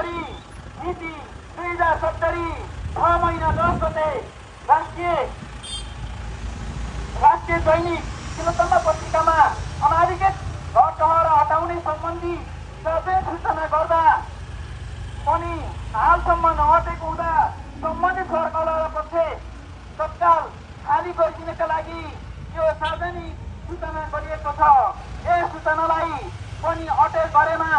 गरी मिति 2070 6 महिना 10 गते राष्ट्रिय दैनिक तिलोत्तमा पत्रिकामा अनाधिकृत घर टहरा हटाउने सम्बन्धी सचेत सूचना गर्दा पनि हालसम्म नहटेको हुँदा सम्बन्धित सरकारवाला पक्ष तत्काल खाली गरिदिनका लागि यो सार्वजनिक सूचना गरिएको छ। यस सूचनालाई पनि अटेर गरेमा